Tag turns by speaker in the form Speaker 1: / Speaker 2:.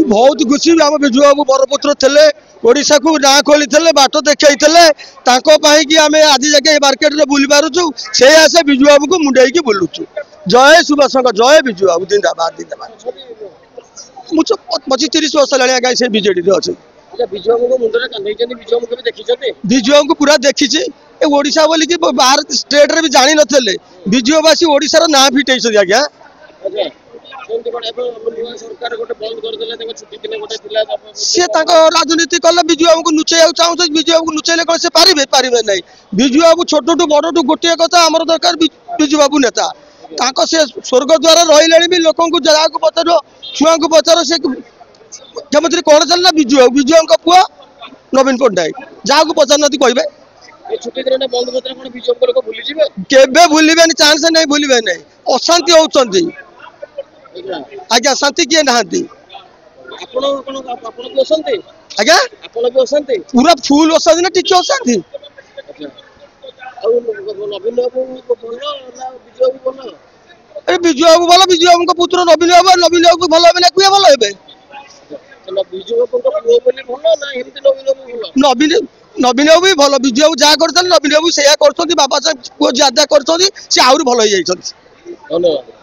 Speaker 1: बहुत खुशी आम विजु बाबू बरपुत्र थे ओडिशा को ना खोली बाट देखई कि आम आज जाके मार्केट में बुली पारुचु से आसे विजु बाबू को मुंडे की बुलुचु। जय सुभाष जय विजु बाबू जिंदाबाद जिंदाबाद। मुझे 25-30 वर्ष लगा से बीजेडी अच्छे विजु बाबू को पूरा देखी ओडिशा बोली कि बाहर स्टेट रे भी जानी नथिले विजुवासी ओडिशा ना फिटै आज्ञा सी राजनीति कले विजु बाबू को लुचेक चाहूँ विजु बाबू को लुचेले कौन से पारे पारे ना विजु बाबू छोटू बड़ू गोटे कथा आम दरकार विजु बाबू नेता से स्वर्ग द्वारा रही भी लोक जगह को पचार छुआ को पचार से मुख्यमंत्री कौन चलना विजु बाबू विजु बाबू पुआ नवीन पट्टनायक जहाँ को पचार नती कहे केवे भूलिबे चांस नहीं भूलिबे नहीं अशांति होती आज्ञा शांति किए नहांती आज्ञा पूरा फुल अशांति ना टिके अशांति विजु बाबू भल विजु बाबू पुत्र नवीन बाबू भल हे कुए भल हे नवीन बाबू भी भल विजु बाबू जहाँ कर नवीन बाबू से बाबा साहब ज्यादा कर भल हो।